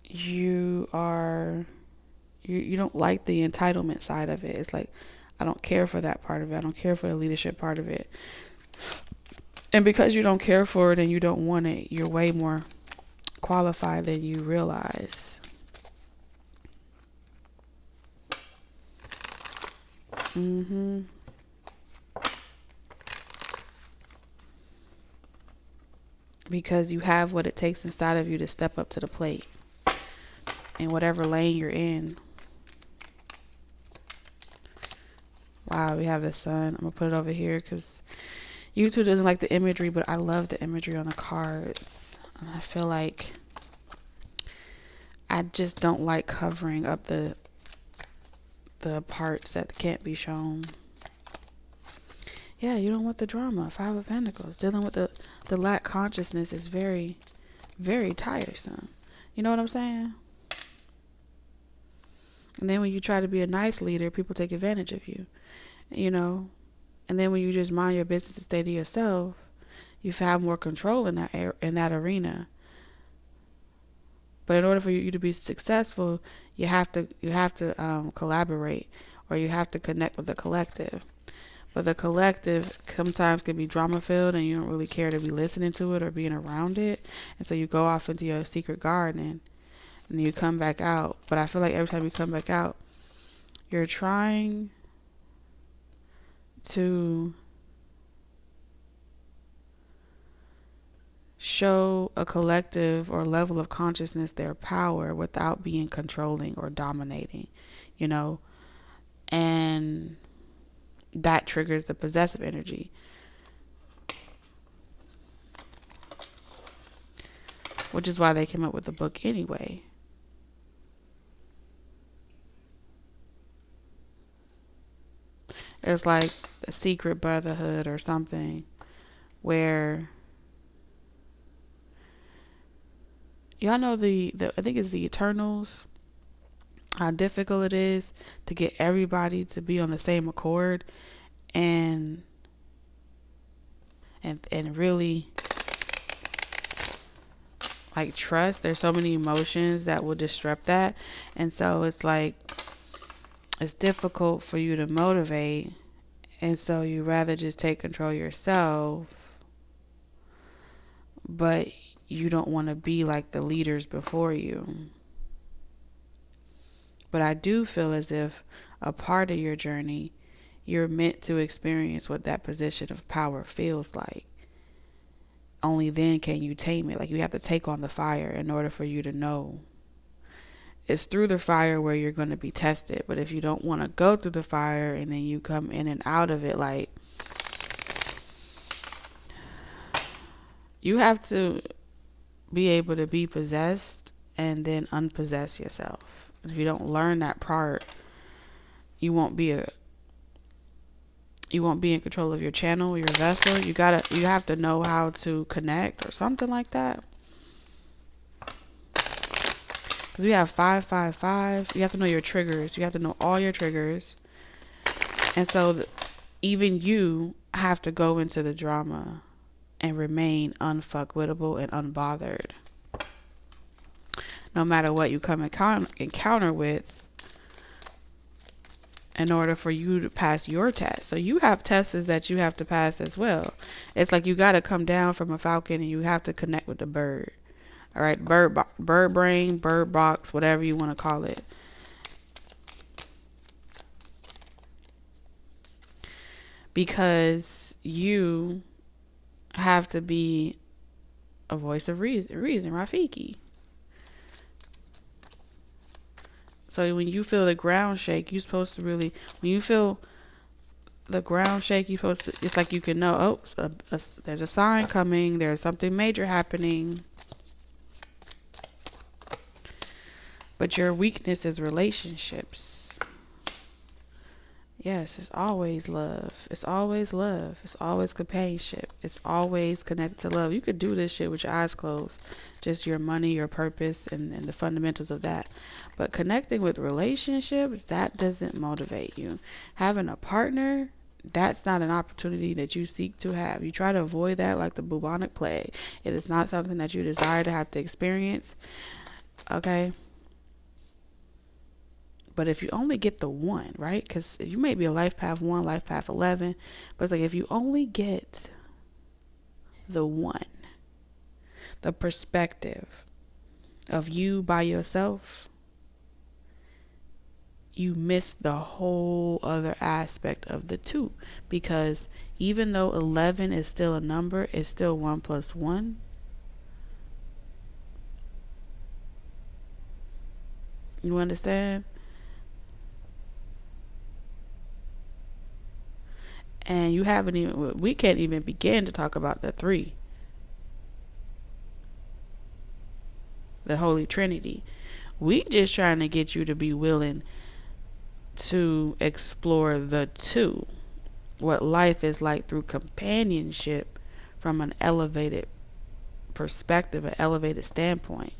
You don't like the entitlement side of it. It's like, I don't care for that part of it. I don't care for the leadership part of it. And because you don't care for it and you don't want it, you're way more qualified than you realize. Because you have what it takes inside of you to step up to the plate in whatever lane you're in. Wow, we have the sun. I'm going to put it over here because YouTube doesn't like the imagery, but I love the imagery on the cards. And I feel like I just don't like covering up the parts that can't be shown. Yeah, you don't want the drama. 5 of Pentacles. Dealing with the lack consciousness is very, very tiresome. You know what I'm saying? And then when you try to be a nice leader, people take advantage of you. You know? And then when you just mind your business and stay to yourself, you have more control in that arena. But in order for you to be successful, you have to collaborate, or you have to connect with the collective. But the collective sometimes can be drama filled, and you don't really care to be listening to it or being around it. And so you go off into your secret garden and you come back out. But I feel like every time you come back out, you're trying to show a collective or level of consciousness their power without being controlling or dominating, you know, and that triggers the possessive energy. Which is why they came up with the book anyway. It's like a secret brotherhood or something where y'all know the I think it's the Eternals, how difficult it is to get everybody to be on the same accord and really like trust. There's so many emotions that will disrupt that, and so it's like it's difficult for you to motivate, and so you rather just take control yourself, but you don't want to be like the leaders before you. But I do feel as if a part of your journey, you're meant to experience what that position of power feels like. Only then can you tame it. Like you have to take on the fire in order for you to know. It's through the fire where you're going to be tested. But if you don't want to go through the fire and then you come in and out of it, like you have to be able to be possessed and then unpossess yourself. If you don't learn that part, you won't be You won't be in control of your channel, your vessel. You have to know how to connect or something like that. Because we have 555. You have to know your triggers. You have to know all your triggers. And so even you have to go into the drama and remain unfuckwittable and unbothered. No matter what you come encounter with, in order for you to pass your test. So you have tests that you have to pass as well. It's like you got to come down from a falcon and you have to connect with the bird. All right, bird brain, bird box, whatever you want to call it. Because you have to be a voice of reason, Rafiki. So when you feel the ground shake, you're supposed to when you feel the ground shake, you're supposed to, it's like you can know, there's a sign coming, there's something major happening. But your weakness is relationships. Yes, it's always love. It's always love. It's always companionship. It's always connected to love. You could do this shit with your eyes closed. Just your money, your purpose, and the fundamentals of that. But connecting with relationships, that doesn't motivate you. Having a partner, that's not an opportunity that you seek to have. You try to avoid that like the bubonic plague. It is not something that you desire to have to experience. Okay? But if you only get the one, right? Because you may be a life path 1, life path 11. But it's like if you only get the one, the perspective of you by yourself, you miss the whole other aspect of the 2. Because even though 11 is still a number, it's still 1 plus 1. You understand? And we can't even begin to talk about the 3. The Holy Trinity. We just trying to get you to be willing to explore the 2. What life is like through companionship from an elevated perspective, an elevated standpoint.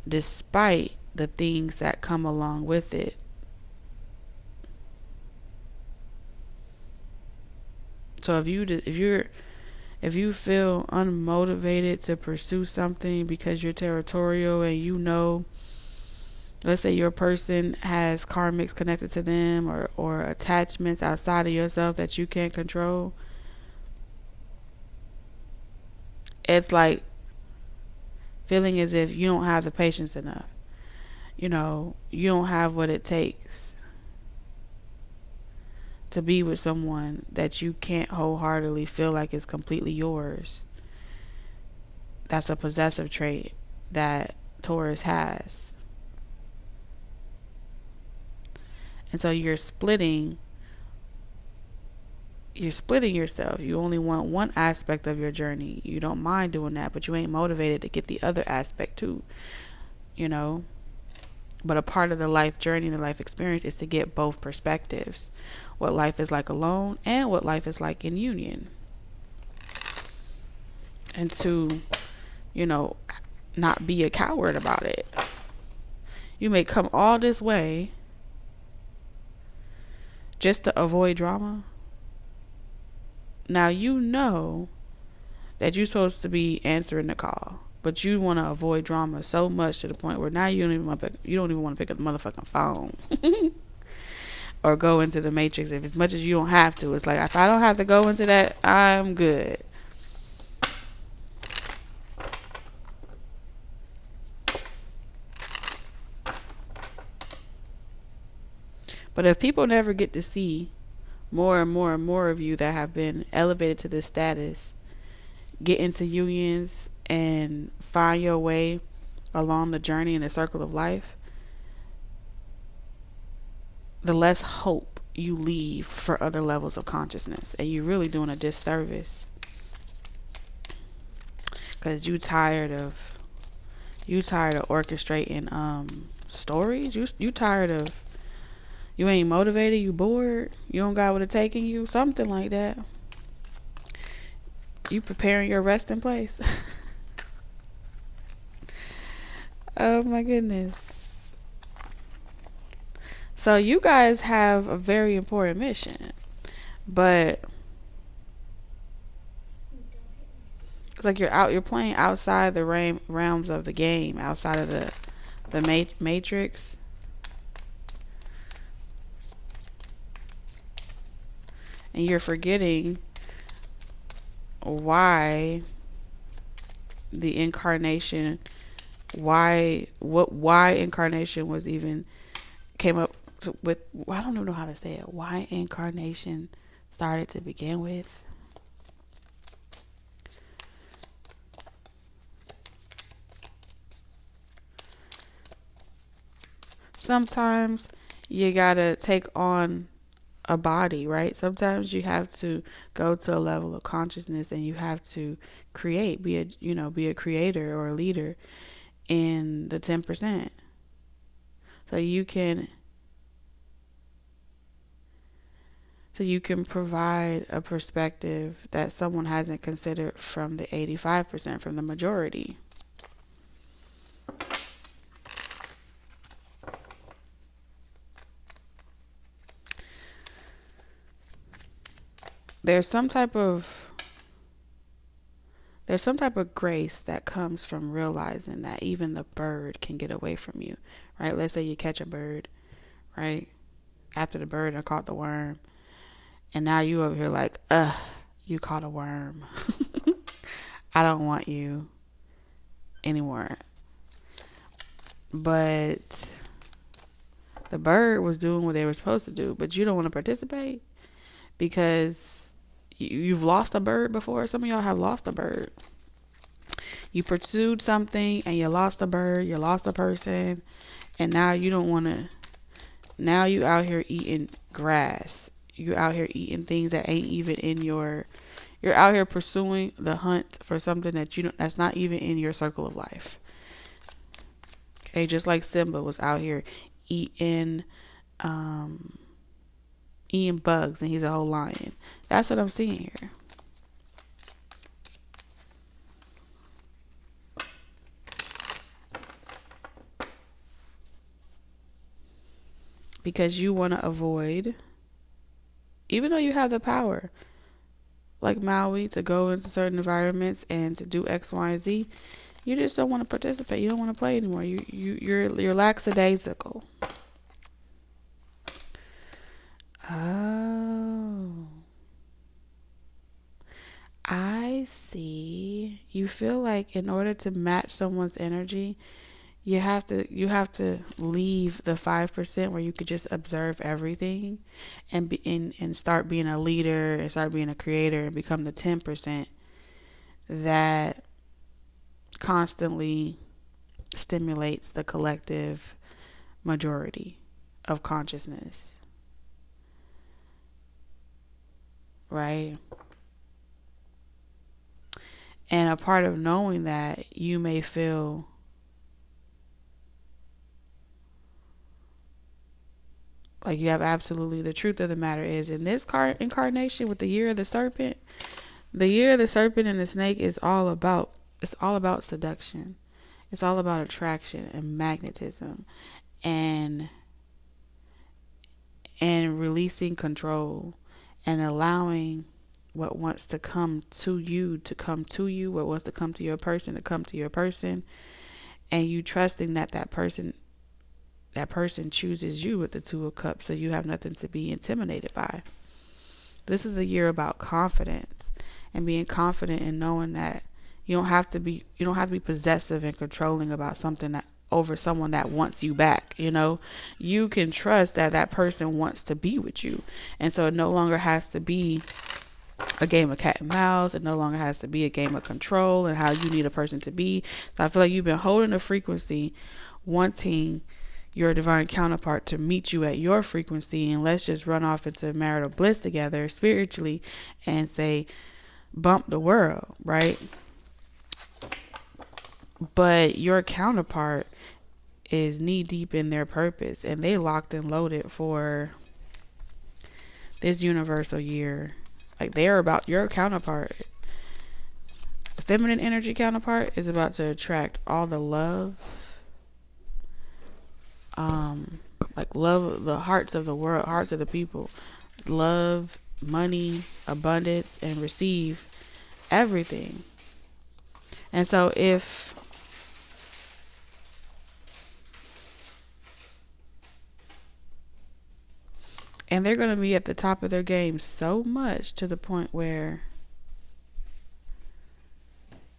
Despite the things that come along with it. So if you feel unmotivated to pursue something because you're territorial and you know, let's say your person has karmics connected to them or attachments outside of yourself that you can't control, it's like feeling as if you don't have the patience enough. You know, you don't have what it takes to be with someone that you can't wholeheartedly feel like is completely yours. That's a possessive trait that Taurus has. And so you're splitting yourself. You only want one aspect of your journey. You don't mind doing that, but you ain't motivated to get the other aspect too. You know? But a part of the life journey, the life experience, is to get both perspectives. What life is like alone and what life is like in union. And to, not be a coward about it. You may come all this way just to avoid drama. Now you know that you're supposed to be answering the call. But you want to avoid drama so much to the point where now you don't even want to pick up the motherfucking phone or go into the matrix. If as much as you don't have to, it's like, if I don't have to go into that, I'm good. But if people never get to see more and more and more of you that have been elevated to this status, get into unions and find your way along the journey in the circle of life, the less hope you leave for other levels of consciousness. And you're really doing a disservice. Because you tired of orchestrating stories. You tired of You ain't motivated, you bored, you don't got what it taking you, something like that. You preparing your resting place. Oh my goodness. So you guys have a very important mission, but it's like you're playing outside the realms of the game, outside of the matrix. And you're forgetting why the incarnation, why incarnation was even came up with. I don't even know how to say it. Why incarnation started to begin with. Sometimes you gotta take on a body, right? Sometimes you have to go to a level of consciousness and you have to create, be a creator or a leader in the 10%. So you can provide a perspective that someone hasn't considered from the 85%, from the majority. There's some type of grace that comes from realizing that even the bird can get away from you, right? Let's say you catch a bird, right? After the bird and caught the worm, and now you over here like, you caught a worm. I don't want you anymore. But the bird was doing what they were supposed to do, but you don't want to participate because you've lost a bird before. Some of y'all have lost a bird. You pursued something and you lost a bird, you lost a person, and now you don't want to. Now you out here eating grass. You out here eating things that ain't even in your. You're out here pursuing the hunt for something that's not even in your circle of life. Okay, just like Simba was out here eating bugs, and he's a whole lion. That's what I'm seeing here. Because you want to avoid, even though you have the power, like Maui, to go into certain environments and to do X, Y, and Z, you just don't want to participate. You don't want to play anymore. You're lackadaisical. Oh, I see. You feel like in order to match someone's energy, you have to leave the 5% where you could just observe everything, and and start being a leader and start being a creator and become the 10% that constantly stimulates the collective majority of consciousness, right? And a part of knowing that, you may feel like you have absolutely, the truth of the matter is, in this incarnation with the year of the serpent and the snake is all about, it's all about seduction. It's all about attraction and magnetism and releasing control and allowing what wants to come to you, what wants to come to your person, to come to your person, and you trusting that person chooses you with the 2 of Cups, so you have nothing to be intimidated by. This is a year about confidence and being confident in knowing that you don't have to be possessive and controlling about something that over someone that wants you back. You can trust that person wants to be with you, and so it no longer has to be a game of cat and mouse. It no longer has to be a game of control and how you need a person to be. So I feel like you've been holding a frequency, wanting your divine counterpart to meet you at your frequency, and let's just run off into marital bliss together spiritually and say, bump the world, right? But your counterpart is knee deep in their purpose, and they locked and loaded for this universal year. Like, they're about, your counterpart, the feminine energy counterpart, is about to attract all the love, like love, the hearts of the world, hearts of the people, love, money, abundance, and receive everything. And so and they're going to be at the top of their game so much, to the point where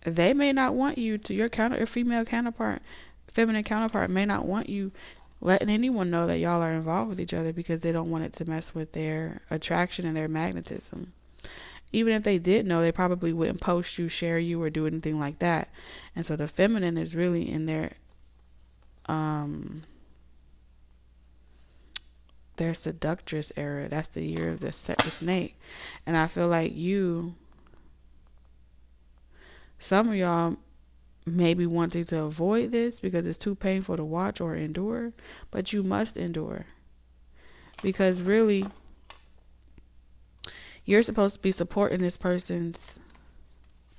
they may not want you to, your female counterpart, feminine counterpart may not want you letting anyone know that y'all are involved with each other, because they don't want it to mess with their attraction and their magnetism. Even if they did know, they probably wouldn't post you, share you, or do anything like that. And so the feminine is really in their seductress era. That's the year of the snake. And I feel like some of y'all may be wanting to avoid this because it's too painful to watch or endure, but you must endure, because really you're supposed to be supporting this person's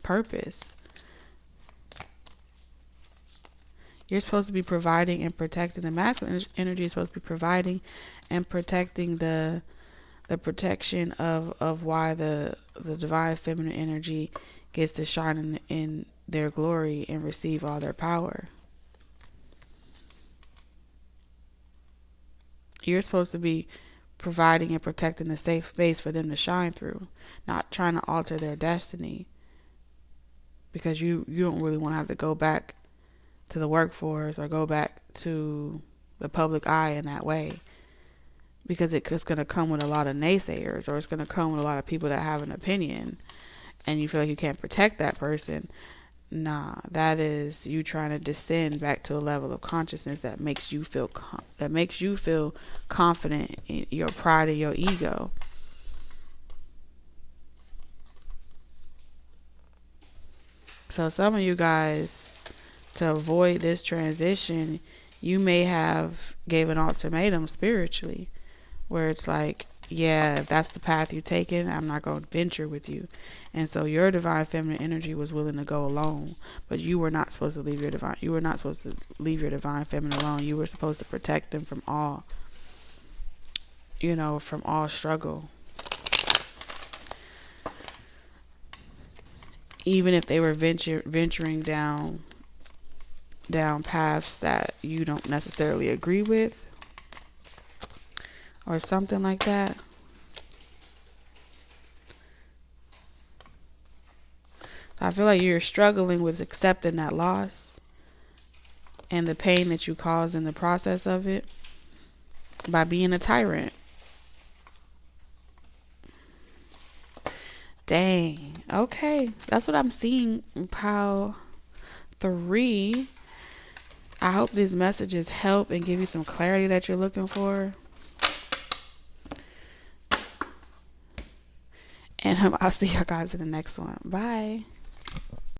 purpose. You're supposed to be providing and protecting. The masculine energy is supposed to be providing and protecting the protection of why the divine feminine energy gets to shine in their glory and receive all their power. You're supposed to be providing and protecting the safe space for them to shine through, not trying to alter their destiny, because you don't really want to have to go back to the workforce or go back to the public eye in that way, because it's going to come with a lot of naysayers, or it's going to come with a lot of people that have an opinion, and you feel like you can't protect that person. Nah, that is you trying to descend back to a level of consciousness that makes you feel confident in your pride and your ego. So some of you guys, to avoid this transition, you may have gave an ultimatum spiritually, where it's like, yeah, if that's the path you're taking, I'm not going to venture with you. And so your divine feminine energy was willing to go alone, but you were not supposed to leave your divine feminine alone. You were supposed to protect them from all, from all struggle. Even if they were venturing down paths that you don't necessarily agree with, or something like that. I feel like you're struggling with accepting that loss and the pain that you cause in the process of it by being a tyrant. Dang. Okay. That's what I'm seeing, Pile 3. I hope these messages help and give you some clarity that you're looking for. And I'll see you guys in the next one. Bye.